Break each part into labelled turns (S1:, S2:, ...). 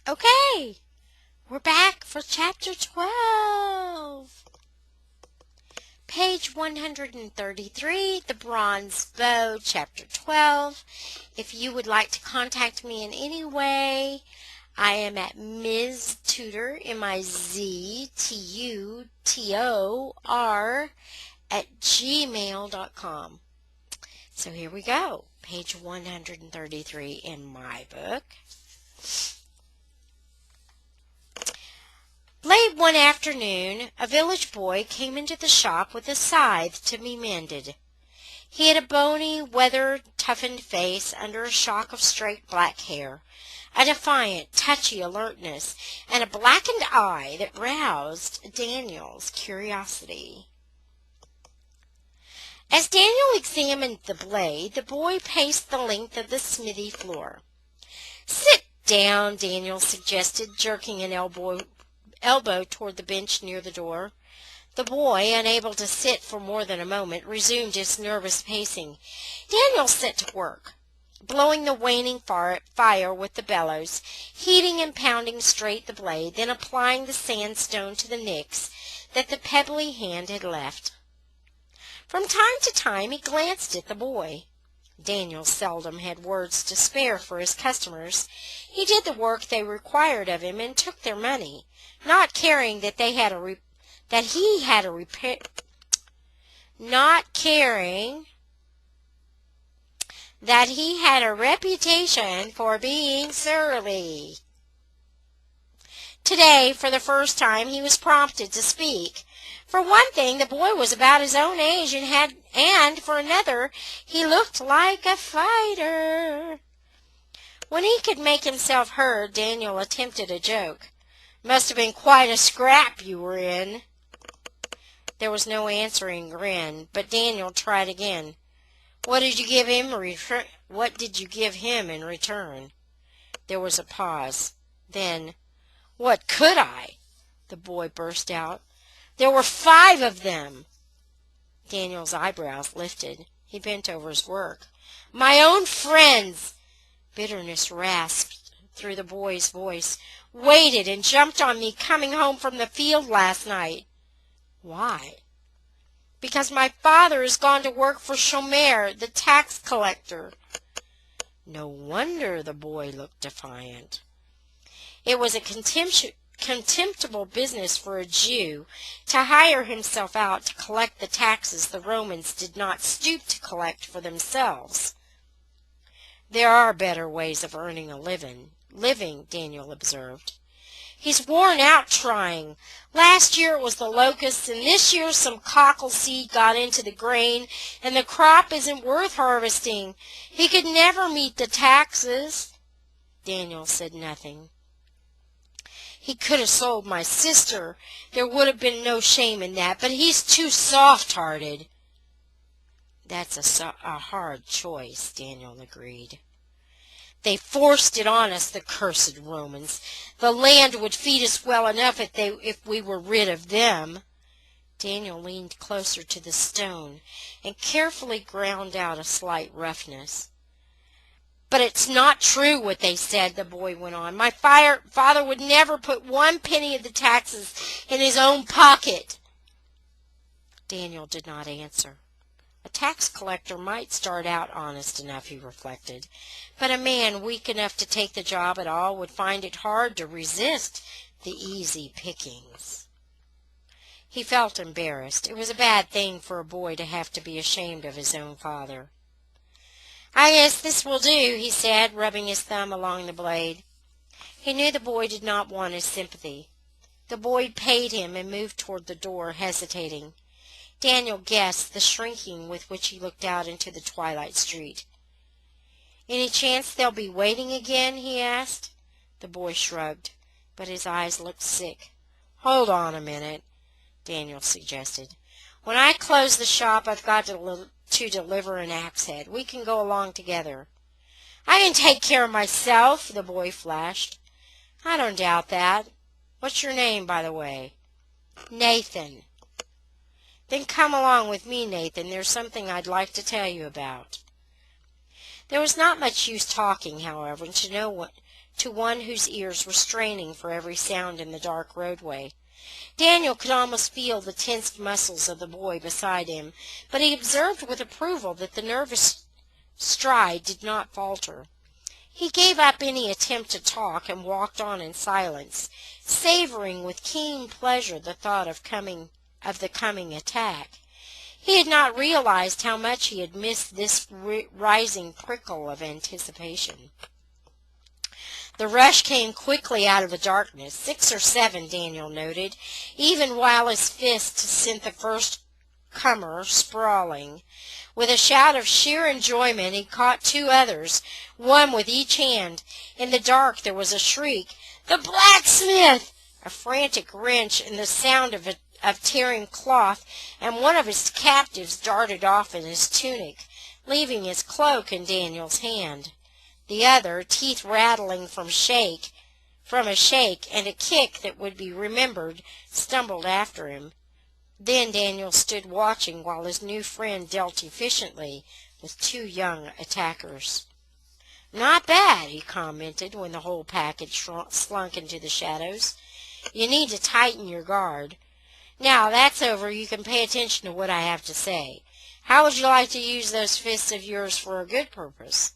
S1: Okay, we're back for chapter 12. Page 133, The Bronze Bow, chapter 12. If you would like to contact me in any way, I am at miztutor, miztutor, @gmail.com. So here we go. Page 133 in my book. Late one afternoon, a village boy came into the shop with a scythe to be mended. He had a bony, weather-toughened face under a shock of straight black hair, a defiant, touchy alertness, and a blackened eye that roused Daniel's curiosity. As Daniel examined the blade, the boy paced the length of the smithy floor. "Sit down," Daniel suggested, jerking an elbow toward the bench near the door. The boy, unable to sit for more than a moment, resumed his nervous pacing. Daniel set to work, blowing the waning fire with the bellows, heating and pounding straight the blade, then applying the sandstone to the nicks that the pebbly hand had left. From time to time he glanced at the boy. Daniel seldom had words to spare for his customers. He did the work they required of him and took their money, not caring that he had a reputation for being surly. Today, for the first time, he was prompted to speak. For one thing, the boy was about his own age, and for another, he looked like a fighter. When he could make himself heard, Daniel attempted a joke. "Must have been quite a scrap you were in." There was no answering grin, but Daniel tried again. What did you give him in return?" There was a pause. Then, "What could I?" the boy burst out. "There were 5 of them." Daniel's eyebrows lifted. He bent over his work. "My own friends," bitterness rasped through the boy's voice, "waited and jumped on me coming home from the field last night." "Why?" "Because my father has gone to work for Shomer, the tax collector." No wonder the boy looked defiant. It was a contemptible business for a Jew to hire himself out to collect the taxes the Romans did not stoop to collect for themselves. "There are better ways of earning a living," Daniel observed. "He's worn out trying. Last year it was the locusts, and this year some cockle seed got into the grain, and the crop isn't worth harvesting. He could never meet the taxes." Daniel said nothing. "He could have sold my sister. There would have been no shame in that, but he's too soft-hearted." "That's a hard choice," Daniel agreed. "They forced it on us, the cursed Romans. The land would feed us well enough if we were rid of them." Daniel leaned closer to the stone and carefully ground out a slight roughness. "But it's not true what they said," the boy went on. "My father would never put 1 penny of the taxes in his own pocket." Daniel did not answer. A tax collector might start out honest enough, he reflected, but a man weak enough to take the job at all would find it hard to resist the easy pickings. He felt embarrassed. It was a bad thing for a boy to have to be ashamed of his own father. "I guess this will do," he said, rubbing his thumb along the blade. He knew the boy did not want his sympathy. The boy paid him and moved toward the door, hesitating. Daniel guessed the shrinking with which he looked out into the twilight street. "Any chance they'll be waiting again?" he asked. The boy shrugged, but his eyes looked sick. "Hold on a minute," Daniel suggested. "When I close the shop, I've got to deliver an axe head. We can go along together." "I can take care of myself," the boy flashed. "I don't doubt that. What's your name, by the way?" "Nathan." "Then come along with me, Nathan. There's something I'd like to tell you about." There was not much use talking, however, to one whose ears were straining for every sound in the dark roadway. Daniel could almost feel the tensed muscles of the boy beside him, but he observed with approval that the nervous stride did not falter. He gave up any attempt to talk and walked on in silence, savoring with keen pleasure the thought of the coming attack. He had not realized how much he had missed this rising prickle of anticipation. The rush came quickly out of the darkness. 6 or 7, Daniel noted, even while his fist sent the first comer sprawling. With a shout of sheer enjoyment he caught 2 others, one with each hand. In the dark there was a shriek, "The blacksmith!" a frantic wrench, and the sound of tearing cloth, and one of his captives darted off in his tunic, leaving his cloak in Daniel's hand. The other, teeth rattling from a shake and a kick that would be remembered, stumbled after him. Then Daniel stood watching while his new friend dealt efficiently with 2 young attackers. "Not bad," he commented when the whole package slunk into the shadows. "You need to tighten your guard. Now that's over, you can pay attention to what I have to say. How would you like to use those fists of yours for a good purpose?"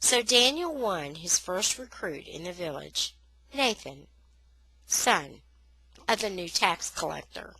S1: So Daniel won his first recruit in the village, Nathan, son of the new tax collector.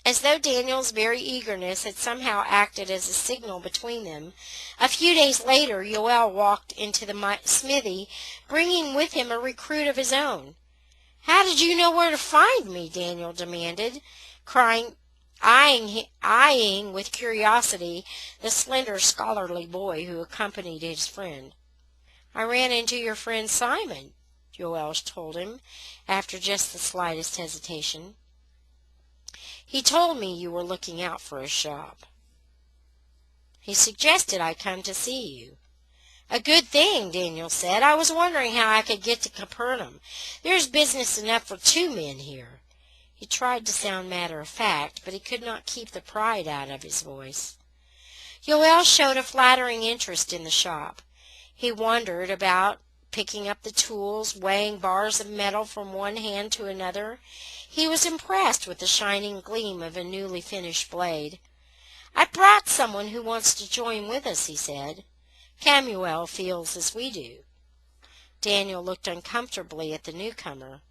S1: As though Daniel's very eagerness had somehow acted as a signal between them, a few days later Yoel walked into the smithy, bringing with him a recruit of his own. "How did you know where to find me?" Daniel demanded, eyeing with curiosity the slender, scholarly boy who accompanied his friend. "I ran into your friend Simon," Yoel told him, after just the slightest hesitation. "He told me you were looking out for a shop. He suggested I come to see you." "A good thing," Daniel said. "I was wondering how I could get to Capernaum. There's business enough for 2 men here." He tried to sound matter-of-fact, but he could not keep the pride out of his voice. Yoel showed a flattering interest in the shop. He wandered about, picking up the tools, weighing bars of metal from one hand to another. He was impressed with the shining gleam of a newly finished blade. "I brought someone who wants to join with us," he said. "Camuel feels as we do." Daniel looked uncomfortably at the newcomer.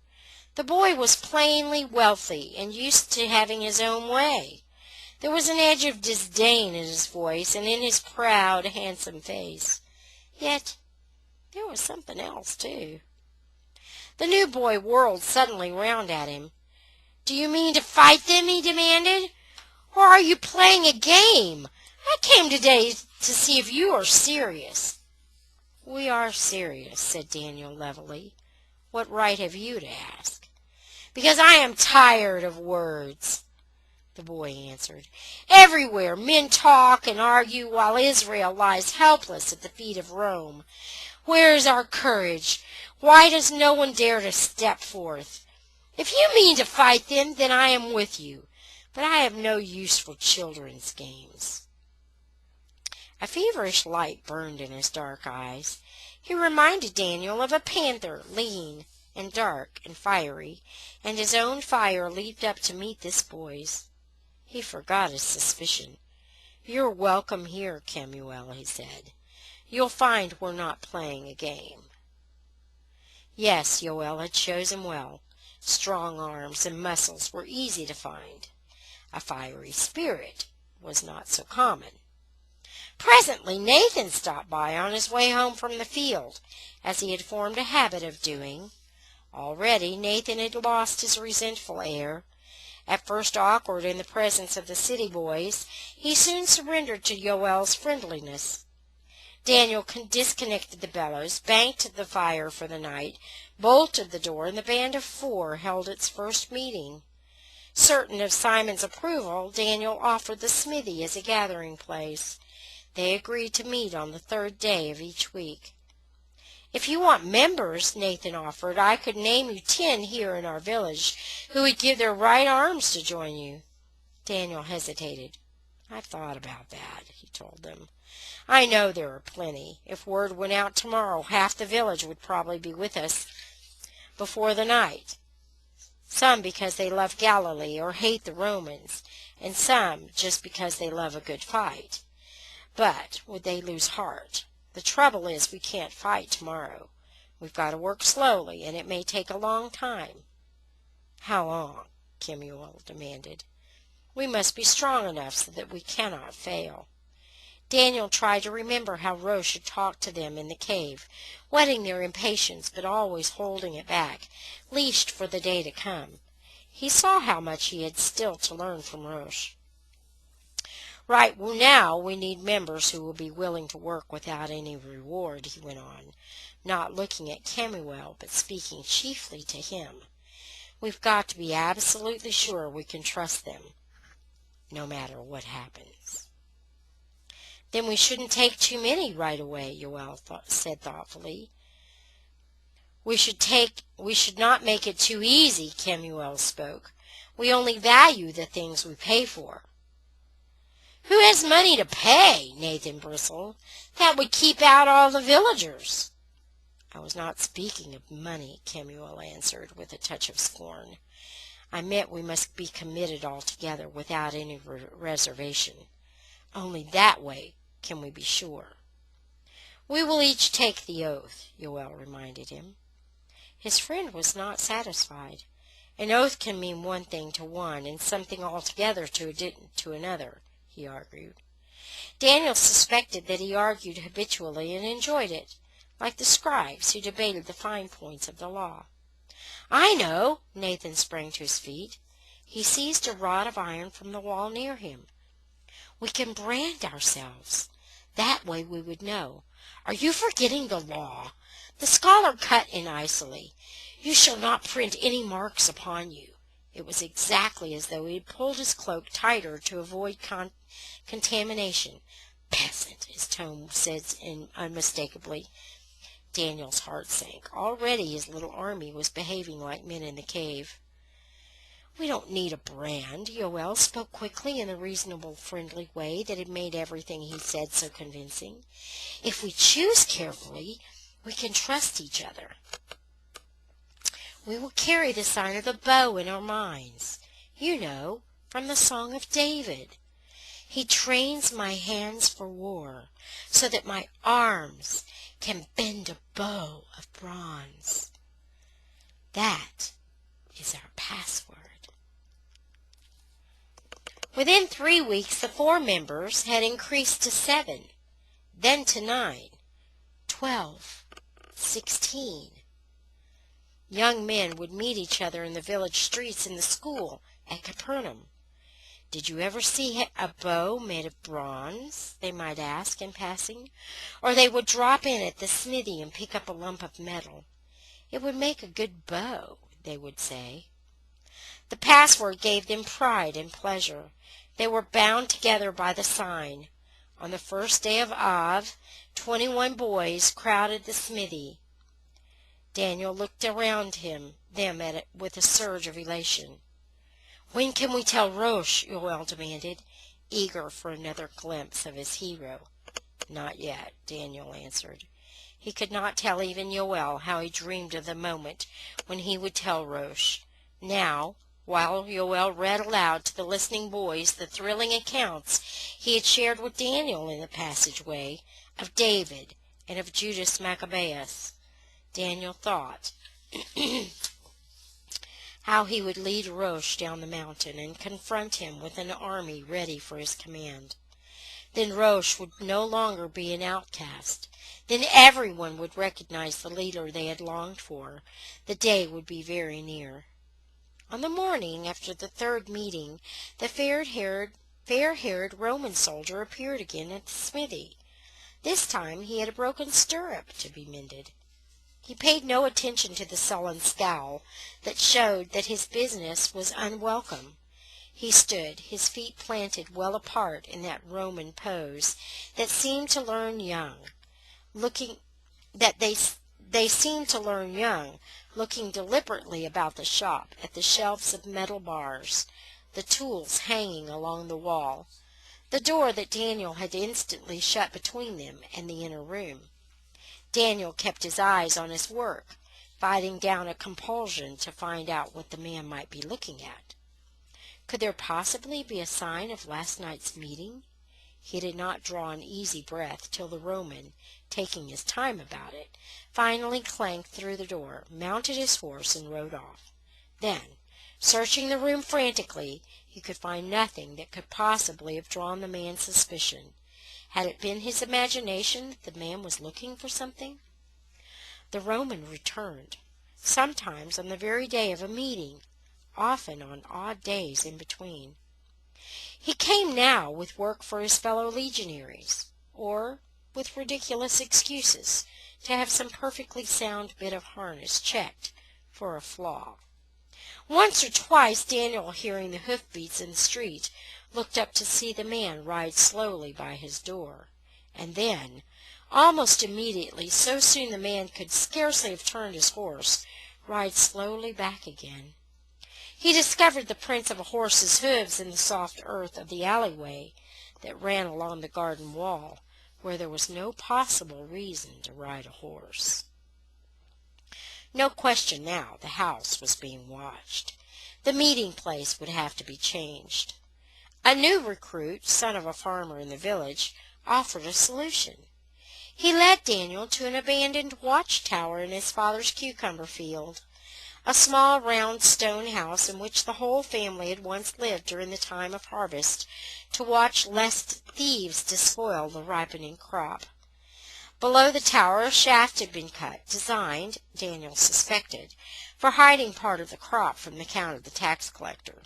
S1: The boy was plainly wealthy and used to having his own way. There was an edge of disdain in his voice and in his proud, handsome face. Yet there was something else, too. The new boy whirled suddenly round at him. "Do you mean to fight them?" he demanded. "Or are you playing a game? I came today to see if you are serious." "We are serious," said Daniel levelly. "What right have you to ask?" "Because I am tired of words," the boy answered. "Everywhere men talk and argue while Israel lies helpless at the feet of Rome. Where is our courage? Why does no one dare to step forth? If you mean to fight them, then I am with you, but I have no use for children's games." A feverish light burned in his dark eyes. He reminded Daniel of a panther, lean and dark and fiery, and his own fire leaped up to meet this boy's. He forgot his suspicion. "You're welcome here, Camuel," he said. "You'll find we're not playing a game." Yes, Yoel had chosen well. Strong arms and muscles were easy to find. A fiery spirit was not so common. Presently Nathan stopped by on his way home from the field, as he had formed a habit of doing. Already Nathan had lost his resentful air. At first awkward in the presence of the city boys, he soon surrendered to Yoel's friendliness. Daniel disconnected the bellows, banked the fire for the night, bolted the door, and the band of 4 held its first meeting. Certain of Simon's approval, Daniel offered the smithy as a gathering place. They agreed to meet on the 3rd day of each week. "If you want members," Nathan offered, "I could name you 10 here in our village who would give their right arms to join you." Daniel hesitated. "I've thought about that," he told them. I know there are plenty. If word went out tomorrow, half the village would probably be with us before the night. Some because they love Galilee or hate the Romans, and some just because they love a good fight. But would they lose heart? The trouble is we can't fight tomorrow. We've got to work slowly, and it may take a long time. How long? Kemuel demanded. We must be strong enough so that we cannot fail. Daniel tried to remember how Roche had talked to them in the cave, whetting their impatience but always holding it back, leashed for the day to come. He saw how much he had still to learn from Roche. Right now we need members who will be willing to work without any reward, he went on, not looking at Kemuel but speaking chiefly to him. We've got to be absolutely sure we can trust them, no matter what happens. Then we shouldn't take too many right away, Yoel said thoughtfully. We should not make it too easy, Kemuel spoke. We only value the things we pay for. Who has money to pay? Nathan bristled. That would keep out all the villagers. I was not speaking of money, Kemuel answered with a touch of scorn. I meant we must be committed altogether without any reservation. Only that way can we be sure. We will each take the oath, Yoel reminded him. His friend was not satisfied. An oath can mean one thing to one and something altogether to another, he argued. Daniel suspected that he argued habitually and enjoyed it, like the scribes who debated the fine points of the law. I know! Nathan sprang to his feet. He seized a rod of iron from the wall near him. We can brand ourselves. That way we would know. Are you forgetting the law? The scholar cut in icily. You shall not print any marks upon you. It was exactly as though he had pulled his cloak tighter to avoid contamination. Peasant, his tone said unmistakably. Daniel's heart sank. Already his little army was behaving like men in the cave. We don't need a brand, Yoel spoke quickly in the reasonable, friendly way that had made everything he said so convincing. If we choose carefully, we can trust each other. We will carry the sign of the bow in our minds, you know, from the Song of David. He trains my hands for war, so that my arms can bend a bow of bronze. That is our password. Within 3 weeks, the 4 members had increased to 7, then to 9, 12, 16. Young men would meet each other in the village streets, in the school, at Capernaum. Did you ever see a bow made of bronze? They might ask in passing, or they would drop in at the smithy and pick up a lump of metal. It would make a good bow, they would say. The password gave them pride and pleasure. They were bound together by the sign. On the first day of Av, 21 boys crowded the smithy. Daniel looked around them at it with a surge of elation. When can we tell Roche? Yoel demanded, eager for another glimpse of his hero. Not yet, Daniel answered. He could not tell even Yoel how he dreamed of the moment when he would tell Roche. Now, while Yoel read aloud to the listening boys the thrilling accounts he had shared with Daniel in the passageway of David and of Judas Maccabeus, Daniel thought how he would lead Roche down the mountain and confront him with an army ready for his command. Then Roche would no longer be an outcast. Then everyone would recognize the leader they had longed for. The day would be very near. On the morning after the 3rd meeting, the fair-haired Roman soldier appeared again at the smithy. This time he had a broken stirrup to be mended. He paid no attention to the sullen scowl that showed that his business was unwelcome. He stood, his feet planted well apart in that Roman pose that seemed to learn young, looking deliberately about the shop at the shelves of metal bars, the tools hanging along the wall, the door that Daniel had instantly shut between them and the inner room. Daniel kept his eyes on his work, fighting down a compulsion to find out what the man might be looking at. Could there possibly be a sign of last night's meeting? He did not draw an easy breath till the Roman, taking his time about it, finally clanked through the door, mounted his horse, and rode off. Then, searching the room frantically, he could find nothing that could possibly have drawn the man's suspicion. Had it been his imagination that the man was looking for something? The Roman returned, sometimes on the very day of a meeting, often on odd days in between. He came now with work for his fellow legionaries, or with ridiculous excuses to have some perfectly sound bit of harness checked for a flaw. Once or twice Daniel, hearing the hoofbeats in the street, looked up to see the man ride slowly by his door, and then, almost immediately, so soon the man could scarcely have turned his horse, ride slowly back again. He discovered the prints of a horse's hoofs in the soft earth of the alleyway that ran along the garden wall, where there was no possible reason to ride a horse. No question now, the house was being watched. The meeting place would have to be changed. A new recruit, son of a farmer in the village, offered a solution. He led Daniel to an abandoned watchtower in his father's cucumber field, a small round stone house in which the whole family had once lived during the time of harvest, to watch lest thieves despoil the ripening crop. Below the tower a shaft had been cut, designed, Daniel suspected, for hiding part of the crop from the count of the tax collector.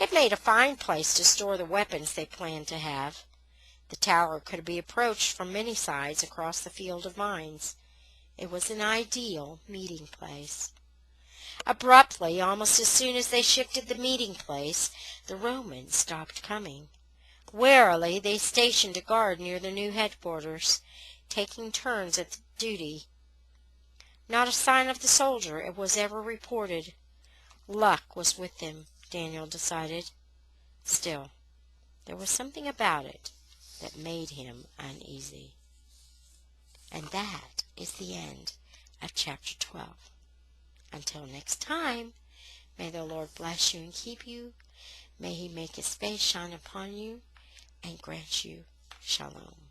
S1: It made a fine place to store the weapons they planned to have. The tower could be approached from many sides across the field of mines. It was an ideal meeting place. Abruptly, almost as soon as they shifted the meeting place, the Romans stopped coming. Warily they stationed a guard near the new headquarters, taking turns at duty. Not a sign of the soldier it was ever reported. Luck was with them, Daniel decided. Still, there was something about it that made him uneasy. And that is the end of chapter 12. Until next time, may the Lord bless you and keep you. May he make his face shine upon you and grant you shalom.